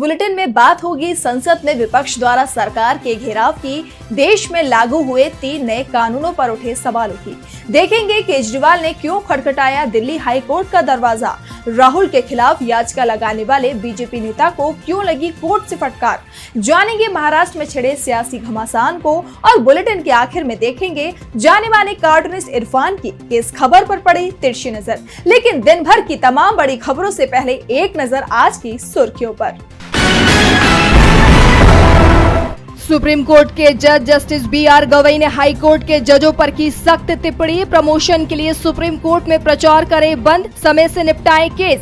Bulletin में बात होगी संसद में विपक्ष द्वारा सरकार के घेराव की, देश में लागू हुए 3 नए कानूनों पर उठे सवालों की। देखेंगे केजरीवाल ने क्यों खटखटाया दिल्ली हाई कोर्ट का दरवाजा, राहुल के खिलाफ याचिका लगाने वाले बीजेपी नेता को क्यों लगी कोर्ट से फटकार। जानेंगे महाराष्ट्र में छिड़े सियासी घमासान को और बुलेटिन के आखिर में देखेंगे जाने माने कार्टूनिस्ट इरफान की इस खबर पर पड़ी तिरछी नजर। लेकिन दिन भर की तमाम बड़ी खबरों से पहले एक नजर आज की सुर्खियों पर। सुप्रीम कोर्ट के जज जस्टिस BR गवई ने हाई कोर्ट के जजों पर की सख्त टिप्पणी, प्रमोशन के लिए सुप्रीम कोर्ट में प्रचार करें बंद, समय से निपटाएं केस।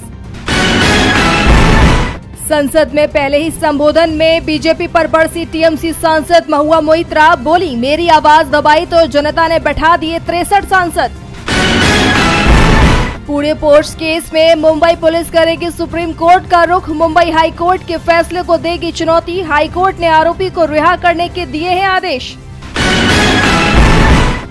संसद में पहले ही संबोधन में बीजेपी पर बरसी TMC सांसद महुआ मोइत्रा, बोली मेरी आवाज दबाई तो जनता ने बैठा दिए 63 सांसद। पुणे पोर्ट्स केस में मुंबई पुलिस करेगी सुप्रीम कोर्ट का रुख, मुंबई हाई कोर्ट के फैसले को देगी चुनौती, हाई कोर्ट ने आरोपी को रिहा करने के दिए हैं आदेश।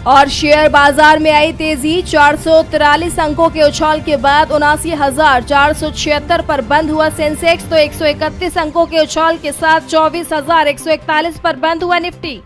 और शेयर बाजार में आई तेजी, 443 अंकों के उछाल के बाद 79,476 पर बंद हुआ सेंसेक्स, तो 131 अंकों के उछाल के साथ 24,141 पर बंद हुआ निफ्टी।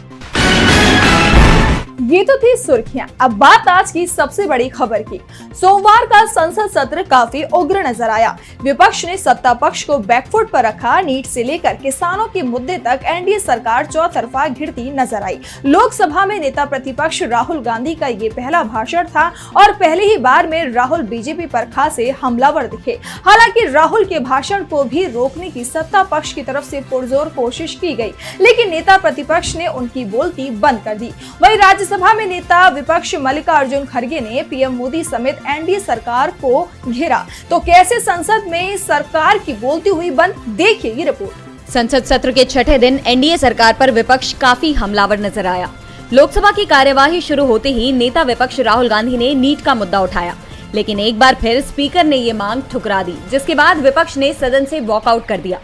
ये तो थी सुर्खियां। अब बात आज की सबसे बड़ी खबर की। सोमवार का संसद सत्र काफी उग्र नजर आया। विपक्ष ने सत्ता पक्ष को बैकफुट पर रखा। नीट से लेकर किसानों के मुद्दे तक एनडीए सरकार चौतरफा घिरती नजर आई। लोकसभा में नेता प्रतिपक्ष राहुल गांधी का ये पहला भाषण था और पहली ही बार में राहुल बीजेपी पर खासे हमलावर दिखे। हालांकि राहुल के भाषण को भी रोकने की सत्ता पक्ष की तरफ से पुरजोर कोशिश की गई, लेकिन नेता प्रतिपक्ष ने उनकी बोलती बंद कर दी। वही राज्यसभा में नेता विपक्ष मल्लिकार्जुन खड़गे ने पीएम मोदी समेत एनडीए सरकार को घेरा। तो कैसे संसद में सरकार की बोलती हुई बंद, देखिए ये रिपोर्ट। संसद सत्र के छठे दिन एनडीए सरकार पर विपक्ष काफी हमलावर नजर आया। लोकसभा की कार्यवाही शुरू होते ही नेता विपक्ष राहुल गांधी ने नीट का मुद्दा उठाया, लेकिन एक बार फिर स्पीकर ने ये मांग ठुकरा दी, जिसके बाद विपक्ष ने सदन से वॉकआउट कर दिया।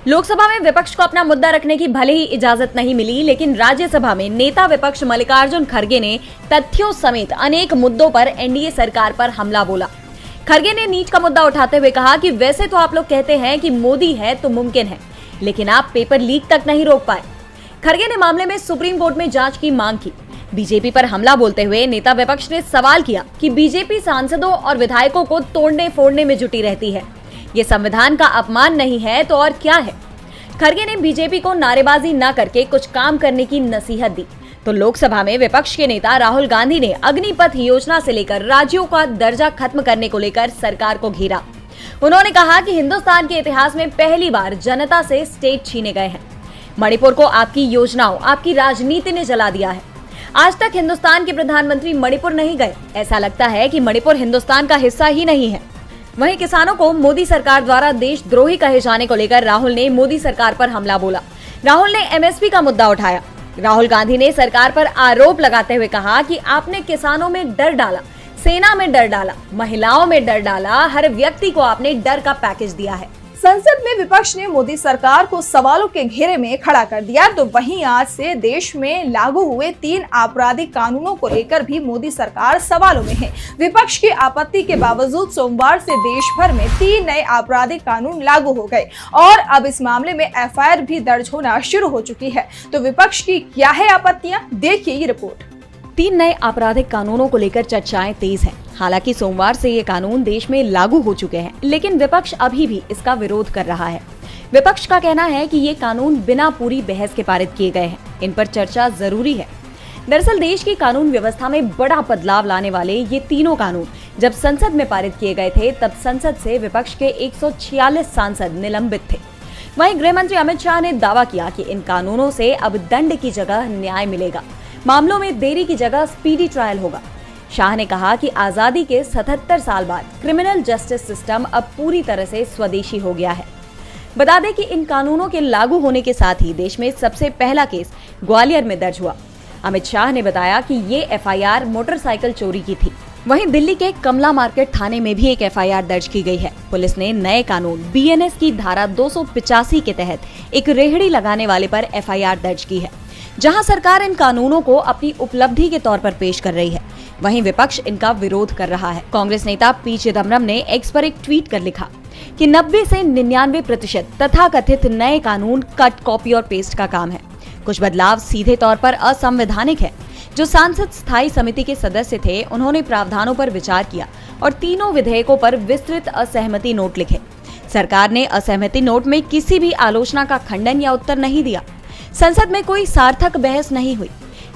लोकसभा में विपक्ष को अपना मुद्दा रखने की भले ही इजाजत नहीं मिली, लेकिन राज्यसभा में नेता विपक्ष मल्लिकार्जुन खड़गे ने तथ्यों समेत अनेक मुद्दों पर एनडीए सरकार पर हमला बोला। खड़गे ने नीट का मुद्दा उठाते हुए कहा कि वैसे तो आप लोग कहते हैं कि मोदी है तो मुमकिन है, लेकिन आप पेपर लीक तक नहीं रोक पाए। खड़गे ने मामले में सुप्रीम कोर्ट में जांच की मांग की। बीजेपी पर हमला बोलते हुए नेता विपक्ष ने सवाल किया कि बीजेपी सांसदों और विधायकों को तोड़ने फोड़ने में जुटी रहती है, ये संविधान का अपमान नहीं है तो और क्या है। खड़गे ने बीजेपी को नारेबाजी न करके कुछ काम करने की नसीहत दी। तो लोकसभा में विपक्ष के नेता राहुल गांधी ने अग्निपथ योजना से लेकर राज्यों का दर्जा खत्म करने को लेकर सरकार को घेरा। उन्होंने कहा कि हिंदुस्तान के इतिहास में पहली बार जनता से स्टेट छीने गए हैं। मणिपुर को आपकी योजनाओं, आपकी राजनीति ने जला दिया है। आज तक हिंदुस्तान के प्रधानमंत्री मणिपुर नहीं गए। ऐसा लगता है कि मणिपुर हिंदुस्तान का हिस्सा ही नहीं है। वहीं किसानों को मोदी सरकार द्वारा देशद्रोही कहे जाने को लेकर राहुल ने मोदी सरकार पर हमला बोला। राहुल ने एमएसपी का मुद्दा उठाया। राहुल गांधी ने सरकार पर आरोप लगाते हुए कहा कि आपने किसानों में डर डाला, सेना में डर डाला, महिलाओं में डर डाला, हर व्यक्ति को आपने डर का पैकेज दिया है। संसद में विपक्ष ने मोदी सरकार को सवालों के घेरे में खड़ा कर दिया। तो वहीं आज से देश में लागू हुए 3 आपराधिक कानूनों को लेकर भी मोदी सरकार सवालों में है। विपक्ष की आपत्ति के बावजूद सोमवार से देश भर में 3 नए आपराधिक कानून लागू हो गए और अब इस मामले में एफआईआर भी दर्ज होना शुरू हो चुकी है। तो विपक्ष की क्या है आपत्तियां, देखिए ये रिपोर्ट। 3 नए आपराधिक कानूनों को लेकर चर्चाएं तेज हैं। हालांकि सोमवार से ये कानून देश में लागू हो चुके हैं, लेकिन विपक्ष अभी भी इसका विरोध कर रहा है। विपक्ष का कहना है कि ये कानून बिना पूरी बहस के पारित किए गए हैं, इन पर चर्चा जरूरी है। दरअसल देश की कानून व्यवस्था में बड़ा बदलाव लाने वाले ये तीनों कानून जब संसद में पारित किए गए थे, तब संसद से विपक्ष के 146 सांसद निलंबित थे। वहीं गृह मंत्री अमित शाह ने दावा किया कि इन कानूनों से अब दंड की जगह न्याय मिलेगा, मामलों में देरी की जगह स्पीडी ट्रायल होगा। शाह ने कहा कि आजादी के 77 साल बाद क्रिमिनल जस्टिस सिस्टम अब पूरी तरह से स्वदेशी हो गया है। बता दें कि इन कानूनों के लागू होने के साथ ही देश में सबसे पहला केस ग्वालियर में दर्ज हुआ। अमित शाह ने बताया कि ये एफआईआर मोटरसाइकिल चोरी की थी। वहीं दिल्ली के कमला मार्केट थाने में भी एक एफआईआर दर्ज की गई है। पुलिस ने नए कानून बीएनएस की धारा 285 के तहत एक रेहड़ी लगाने वाले पर एफआईआर दर्ज की है, जहां सरकार इन कानूनों को अपनी उपलब्धि के तौर पर पेश कर रही है। वहीं विपक्ष इनका विरोध कर रहा है। कांग्रेस नेता पी चिदम्बरम ने एक्स पर एक ट्वीट कर लिखा, कि 90 से 99% तथाकथित नए कानून कट, कॉपी और पेस्ट का काम है। कुछ बदलाव सीधे तौर पर असंवैधानिक है। जो सांसद स्थायी समिति के सदस्य थे, उन्होंने प्रावधानों पर विचार किया और तीनों विधेयकों पर विस्तृत असहमति नोट लिखे। सरकार ने असहमति नोट में किसी भी आलोचना का खंडन या उत्तर नहीं दिया। संसद में कोई सार्थक बहस नहीं हुई।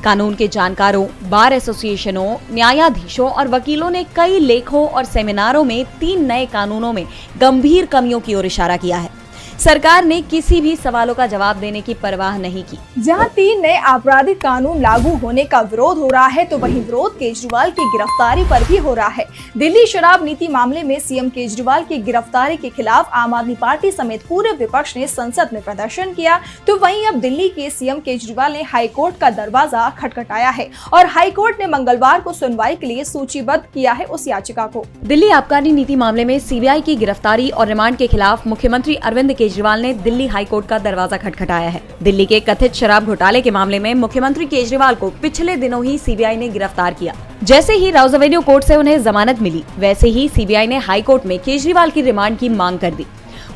कानून के जानकारों, बार एसोसिएशनों, न्यायाधीशों और वकीलों ने कई लेखों और सेमिनारों में 3 नए कानूनों में गंभीर कमियों की ओर इशारा किया है। सरकार ने किसी भी सवालों का जवाब देने की परवाह नहीं की। जहां 3 नए आपराधिक कानून लागू होने का विरोध हो रहा है, तो वहीं विरोध केजरीवाल की गिरफ्तारी पर भी हो रहा है। दिल्ली शराब नीति मामले में सीएम केजरीवाल की गिरफ्तारी के खिलाफ आम आदमी पार्टी समेत पूरे विपक्ष ने संसद में प्रदर्शन किया। तो वहीं अब दिल्ली के सीएम केजरीवाल ने हाईकोर्ट का दरवाजा खटखटाया है और हाईकोर्ट ने मंगलवार को सुनवाई के लिए सूचीबद्ध किया है उस याचिका को। दिल्ली आबकारी नीति मामले में सीबीआई की गिरफ्तारी और रिमांड के खिलाफ मुख्यमंत्री अरविंद केजरीवाल ने दिल्ली हाईकोर्ट का दरवाजा खटखटाया है। दिल्ली के कथित शराब घोटाले के मामले में मुख्यमंत्री केजरीवाल को पिछले दिनों ही सीबीआई ने गिरफ्तार किया। जैसे ही राउज एवेन्यू कोर्ट से उन्हें जमानत मिली, वैसे ही सीबीआई ने हाईकोर्ट में केजरीवाल की रिमांड की मांग कर दी।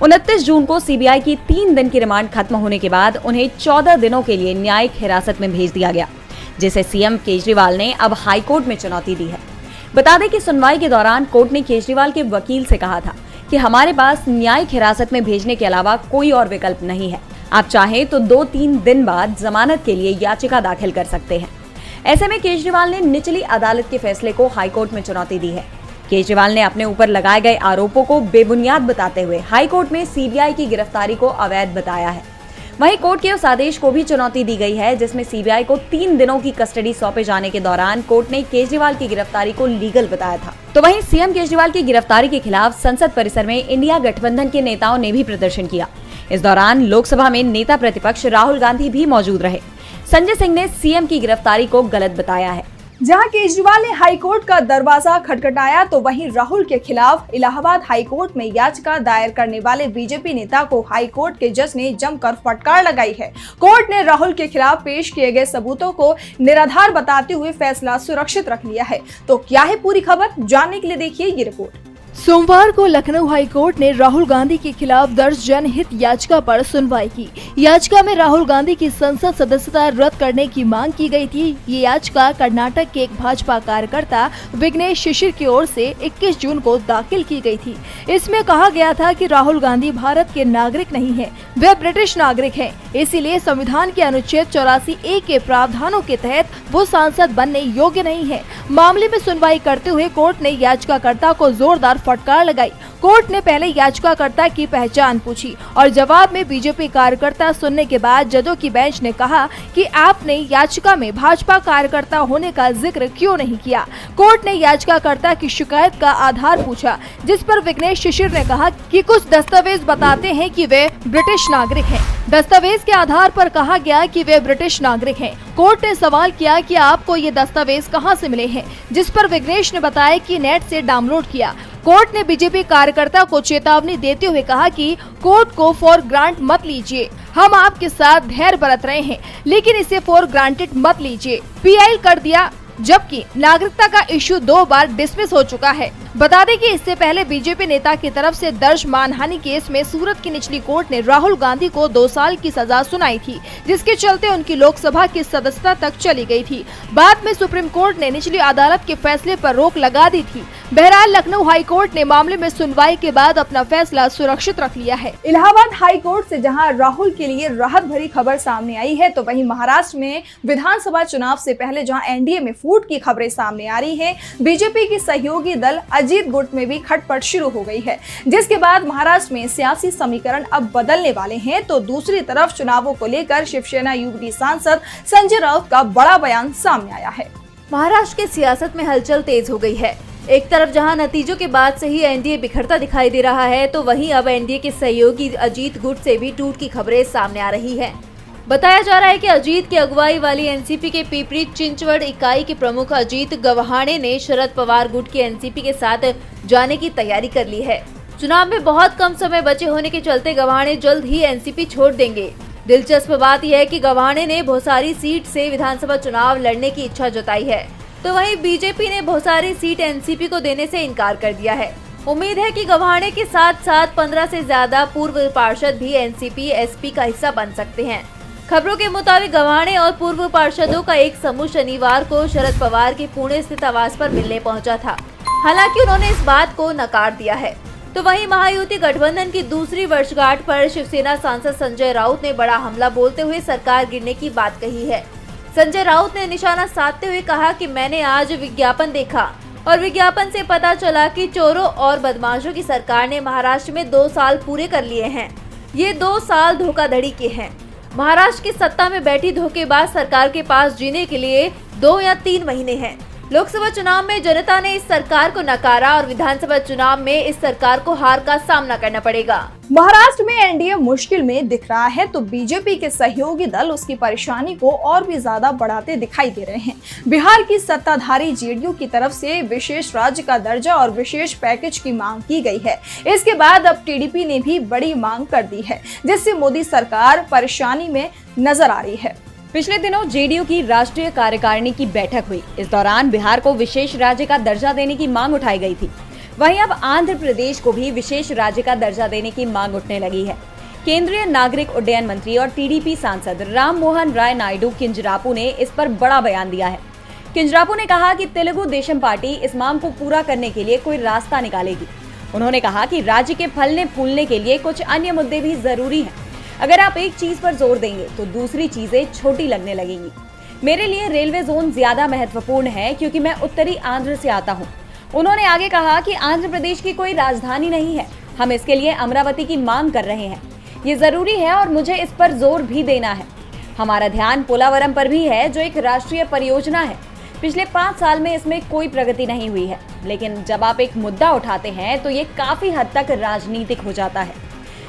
29 जून को सीबीआई की 3 दिन की रिमांड खत्म होने के बाद उन्हें 14 दिनों के लिए न्यायिक हिरासत में भेज दिया गया, जिसे सीएम केजरीवाल ने अब हाईकोर्ट में चुनौती दी है। बता दें कि सुनवाई के दौरान कोर्ट ने केजरीवाल के वकील से कहा था कि हमारे पास न्यायिक हिरासत में भेजने के अलावा कोई और विकल्प नहीं है। आप चाहें तो 2-3 दिन बाद जमानत के लिए याचिका दाखिल कर सकते हैं। ऐसे में केजरीवाल ने निचली अदालत के फैसले को हाईकोर्ट में चुनौती दी है। केजरीवाल ने अपने ऊपर लगाए गए आरोपों को बेबुनियाद बताते हुए हाईकोर्ट में सीबीआई की गिरफ्तारी को अवैध बताया है। वहीं कोर्ट के उस आदेश को भी चुनौती दी गई है, जिसमें सीबीआई को 3 दिनों की कस्टडी सौंपे जाने के दौरान कोर्ट ने केजरीवाल की गिरफ्तारी को लीगल बताया था। तो वहीं सीएम केजरीवाल की गिरफ्तारी के खिलाफ संसद परिसर में इंडिया गठबंधन के नेताओं ने भी प्रदर्शन किया। इस दौरान लोकसभा में नेता प्रतिपक्ष राहुल गांधी भी मौजूद रहे। संजय सिंह ने सीएम की गिरफ्तारी को गलत बताया है। जहां केजरीवाल ने हाईकोर्ट का दरवाजा खटखटाया, तो वहीं राहुल के खिलाफ इलाहाबाद हाईकोर्ट में याचिका दायर करने वाले बीजेपी नेता को हाईकोर्ट के जज ने जमकर फटकार लगाई है। कोर्ट ने राहुल के खिलाफ पेश किए गए सबूतों को निराधार बताते हुए फैसला सुरक्षित रख लिया है। तो क्या है पूरी खबर, जानने के लिए देखिए ये रिपोर्ट। सोमवार को लखनऊ हाईकोर्ट ने राहुल गांधी के खिलाफ दर्ज जनहित याचिका पर सुनवाई की। याचिका में राहुल गांधी की संसद सदस्यता रद्द करने की मांग की गई थी। ये याचिका कर्नाटक के एक भाजपा कार्यकर्ता विघ्नेश शिशिर की ओर से 21 जून को दाखिल की गई थी। इसमें कहा गया था कि राहुल गांधी भारत के नागरिक नहीं है, वे ब्रिटिश नागरिक हैं। इसीलिए संविधान के अनुच्छेद 84A के प्रावधानों के तहत वो सांसद बनने योग्य नहीं है। मामले में सुनवाई करते हुए कोर्ट ने याचिकाकर्ता को जोरदार फटकार लगाई। कोर्ट ने पहले याचिकाकर्ता की पहचान पूछी और जवाब में बीजेपी कार्यकर्ता सुनने के बाद जजों की बेंच ने कहा कि आपने याचिका में भाजपा कार्यकर्ता होने का जिक्र क्यों नहीं किया। कोर्ट ने याचिकाकर्ता की शिकायत का आधार पूछा, जिस पर विघ्नेश शिशिर ने कहा कि कुछ दस्तावेज बताते हैं कि वे ब्रिटिश नागरिक हैं। दस्तावेज के आधार पर कहा गया कि वे ब्रिटिश नागरिक हैं। कोर्ट ने सवाल किया कि आपको ये दस्तावेज कहां से मिले हैं, जिस पर विघ्नेश ने बताया कि नेट से डाउनलोड किया। कोर्ट ने बीजेपी कार्यकर्ता को चेतावनी देते हुए कहा कि कोर्ट को फॉर ग्रांट मत लीजिए, हम आपके साथ धैर्य बरत रहे हैं, लेकिन इसे फॉर ग्रांटेड मत लीजिए। पीआई कर दिया, जबकि नागरिकता का इश्यू 2 बार डिसमिस हो चुका है। बता दें कि इससे पहले बीजेपी नेता की तरफ से दर्ज मानहानि केस में सूरत की निचली कोर्ट ने राहुल गांधी को 2 साल की सजा सुनाई थी, जिसके चलते उनकी लोकसभा की सदस्यता तक चली गई थी। बाद में सुप्रीम कोर्ट ने निचली अदालत के फैसले पर रोक लगा दी थी। बहरहाल लखनऊ हाई कोर्ट ने मामले में सुनवाई के बाद अपना फैसला सुरक्षित रख लिया है। इलाहाबाद हाई कोर्ट से जहां राहुल के लिए राहत भरी खबर सामने आई है, तो वहीं महाराष्ट्र में विधानसभा चुनाव से पहले जहां एनडीए में फूट की खबरें सामने आ रही है, बीजेपी की सहयोगी दल अजीत गुट में भी खटपट शुरू हो गई है, जिसके बाद महाराष्ट्र में सियासी समीकरण अब बदलने वाले हैं। तो दूसरी तरफ चुनावों को लेकर शिवसेना यूपी सांसद संजय राउत का बड़ा बयान सामने आया है। महाराष्ट्र के सियासत में हलचल तेज हो गई है। एक तरफ जहां नतीजों के बाद से ही एनडीए बिखरता दिखाई दे रहा है, तो वहीं अब एनडीए के सहयोगी अजीत गुट से भी टूट की खबरें सामने आ रही है। बताया जा रहा है कि अजीत की अगुवाई वाली एनसीपी के पिपरी चिंचवड़ इकाई के प्रमुख अजीत गव्हाणे ने शरद पवार गुट की एनसीपी के साथ जाने की तैयारी कर ली है। चुनाव में बहुत कम समय बचे होने के चलते गव्हाणे जल्द ही एनसीपी छोड़ देंगे। दिलचस्प बात यह है कि गव्हाणे ने भोसारी सीट से विधानसभा चुनाव लड़ने की इच्छा जताई है, तो वहीं बीजेपी ने भोसारी सीट एनसीपी को देने से इनकार कर दिया है। उम्मीद है कि गवाणे के साथ साथ 15 से ज्यादा पूर्व पार्षद भी एनसीपी एसपी का हिस्सा बन सकते हैं। खबरों के मुताबिक गवाणे और पूर्व पार्षदों का एक समूह शनिवार को शरद पवार के पुणे स्थित आवास पर मिलने पहुंचा था। हालांकि उन्होंने इस बात को नकार दिया है। तो वहीं महायुति गठबंधन की दूसरी वर्षगांठ पर शिवसेना सांसद संजय राउत ने बड़ा हमला बोलते हुए सरकार गिरने की बात कही है। संजय राउत ने निशाना साधते हुए कहा कि मैंने आज विज्ञापन देखा और विज्ञापन से पता चला कि चोरों और बदमाशों की सरकार ने महाराष्ट्र में 2 साल पूरे कर लिए हैं। ये 2 साल धोखाधड़ी के हैं। महाराष्ट्र की सत्ता में बैठी धोखेबाज सरकार के पास जीने के लिए 2 या 3 महीने हैं। लोकसभा चुनाव में जनता ने इस सरकार को नकारा और विधानसभा चुनाव में इस सरकार को हार का सामना करना पड़ेगा। महाराष्ट्र में एनडीए मुश्किल में दिख रहा है तो बीजेपी के सहयोगी दल उसकी परेशानी को और भी ज्यादा बढ़ाते दिखाई दे रहे हैं। बिहार की सत्ताधारी जेडीयू की तरफ से विशेष राज्य का दर्जा और विशेष पैकेज की मांग की गई है। इसके बाद अब टीडीपी ने भी बड़ी मांग कर दी है, जिससे मोदी सरकार परेशानी में नजर आ रही है। पिछले दिनों जेडीयू की राष्ट्रीय कार्यकारिणी की बैठक हुई। इस दौरान बिहार को विशेष राज्य का दर्जा देने की मांग उठाई गई थी। वहीं अब आंध्र प्रदेश को भी विशेष राज्य का दर्जा देने की मांग उठने लगी है। केंद्रीय नागरिक उड्डयन मंत्री और टीडीपी सांसद राम मोहन राय नायडू किंजरापू ने इस पर बड़ा बयान दिया है। किंजरापू ने कहा कि तेलुगु देशम पार्टी इस मांग को पूरा करने के लिए कोई रास्ता निकालेगी। उन्होंने कहा कि राज्य के फलने फूलने के लिए कुछ अन्य मुद्दे भी जरूरी हैं। अगर आप एक चीज पर जोर देंगे तो दूसरी चीजें छोटी लगने लगेंगी। मेरे लिए रेलवे जोन ज्यादा महत्वपूर्ण है क्योंकि मैं उत्तरी आंध्र से आता हूं। उन्होंने आगे कहा कि आंध्र प्रदेश की कोई राजधानी नहीं है। हम इसके लिए अमरावती की मांग कर रहे हैं। ये जरूरी है और मुझे इस पर जोर भी देना है। हमारा ध्यान पोलावरम पर भी है, जो एक राष्ट्रीय परियोजना है। पिछले 5 साल में इसमें कोई प्रगति नहीं हुई है, लेकिन जब आप एक मुद्दा उठाते हैं तो ये काफी हद तक राजनीतिक हो जाता है।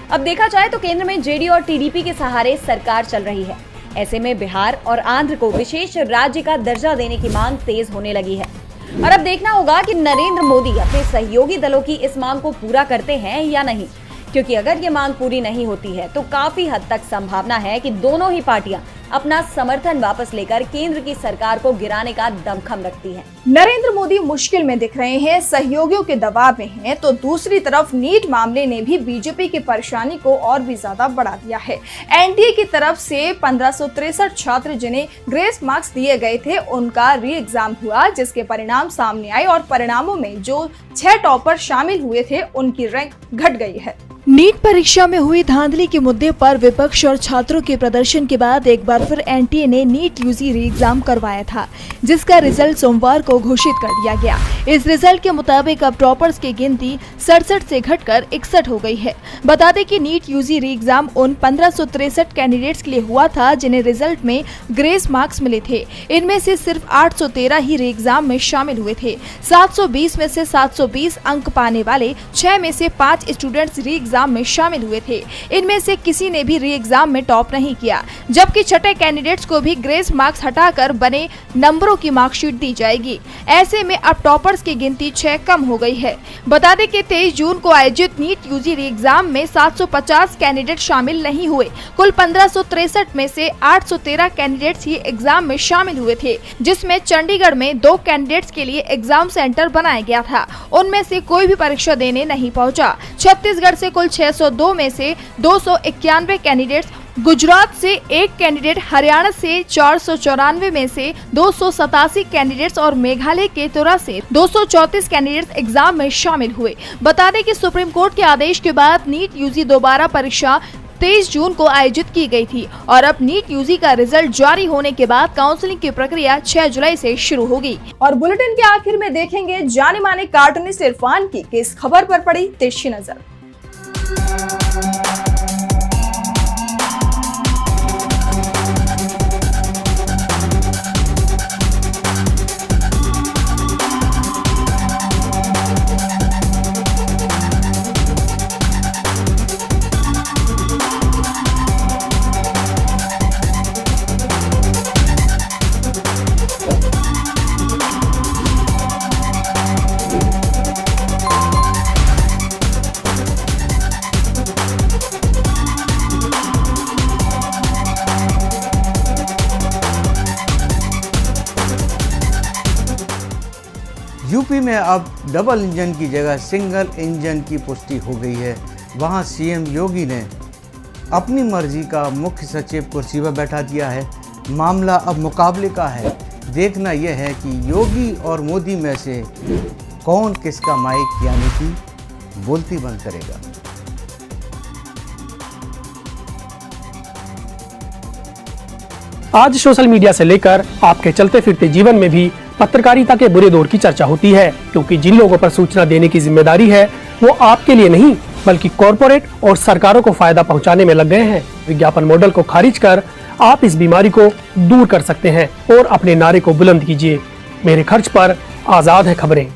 अब देखा जाए तो केंद्र में जेडीयू और टीडीपी के सहारे सरकार चल रही है। ऐसे में बिहार और आंध्र को विशेष राज्य का दर्जा देने की मांग तेज होने लगी है और अब देखना होगा कि नरेंद्र मोदी अपने सहयोगी दलों की इस मांग को पूरा करते हैं या नहीं, क्योंकि अगर ये मांग पूरी नहीं होती है तो काफी हद तक संभावना है कि दोनों ही पार्टियां अपना समर्थन वापस लेकर केंद्र की सरकार को गिराने का दमखम रखती हैं। नरेंद्र मोदी मुश्किल में दिख रहे हैं, सहयोगियों के दबाव में हैं, तो दूसरी तरफ नीट मामले ने भी बीजेपी की परेशानी को और भी ज्यादा बढ़ा दिया है। एनडीए की तरफ से 1563 छात्र जिन्हें ग्रेस मार्क्स दिए गए थे, उनका री एग्जाम हुआ, जिसके परिणाम सामने आए और परिणामों में जो 6 टॉपर शामिल हुए थे उनकी रैंक घट गई है। नीट परीक्षा में हुई धांधली के मुद्दे पर विपक्ष और छात्रों के प्रदर्शन के बाद एक बार फिर एनटीए ने नीट यूजी री एग्जाम करवाया था, जिसका रिजल्ट सोमवार को घोषित कर दिया गया। इस रिजल्ट के मुताबिक अब टॉपर्स की गिनती 67 से घटकर 61 हो गई है। बता दें कि नीट यूजी री एग्जाम उन 1563 कैंडिडेट्स के लिए हुआ था जिन्हें रिजल्ट में ग्रेस मार्क्स मिले थे। इनमें से सिर्फ 813 ही री एग्जाम में शामिल हुए थे। 720 में से 720 अंक पाने वाले 6 में से 5 स्टूडेंट्स री एग्जाम में शामिल हुए थे। इनमें से किसी ने भी री एग्जाम में टॉप नहीं किया, जबकि छठे कैंडिडेट्स को भी ग्रेस मार्क्स हटाकर बने नंबरों की मार्कशीट दी जाएगी। ऐसे में अब टॉपर्स की गिनती 6 कम हो गई है। बता दें कि 23 जून को आयोजित नीट यूजी री एग्जाम में 750 कैंडिडेट शामिल नहीं हुए। कुल 1563 में से 813 कैंडिडेट्स ही एग्जाम में शामिल हुए थे, जिसमें चंडीगढ़ में 2 कैंडिडेट्स के लिए एग्जाम सेंटर बनाया गया था। उनमें से कोई भी परीक्षा देने नहीं पहुंचा। छत्तीसगढ़ से कुल 602 में से 291 कैंडिडेट्स, गुजरात से 1 कैंडिडेट, हरियाणा से 494 में से 287 कैंडिडेट्स और मेघालय के तुरा से 234 कैंडिडेट्स एग्जाम में शामिल हुए। बता दें कि सुप्रीम कोर्ट के आदेश के बाद नीट यूजी दोबारा परीक्षा 23 जून को आयोजित की गई थी और अब नीट यूजी का रिजल्ट जारी होने के बाद काउंसलिंग की प्रक्रिया 6 जुलाई से शुरू होगी। और बुलेटिन के आखिर में देखेंगे जाने माने कार्टूनिस्ट इरफान की किस खबर पर पड़ी तिरछी नजर। यूपी में अब डबल इंजन की जगह सिंगल इंजन की पुष्टि हो गई है। वहां सीएम योगी ने अपनी मर्जी का मुख्य सचिव कुर्सी पर बैठा दिया है। मामला अब मुकाबले का है। देखना यह है कि योगी और मोदी में से कौन किसका माइक यानी कि बोलती बंद करेगा। आज सोशल मीडिया से लेकर आपके चलते फिरते जीवन में भी पत्रकारिता के बुरे दौर की चर्चा होती है, क्योंकि जिन लोगों पर सूचना देने की जिम्मेदारी है वो आपके लिए नहीं बल्कि कॉरपोरेट और सरकारों को फायदा पहुंचाने में लग गए हैं। विज्ञापन मॉडल को खारिज कर आप इस बीमारी को दूर कर सकते हैं और अपने नारे को बुलंद कीजिए। मेरे खर्च पर आजाद है खबरें।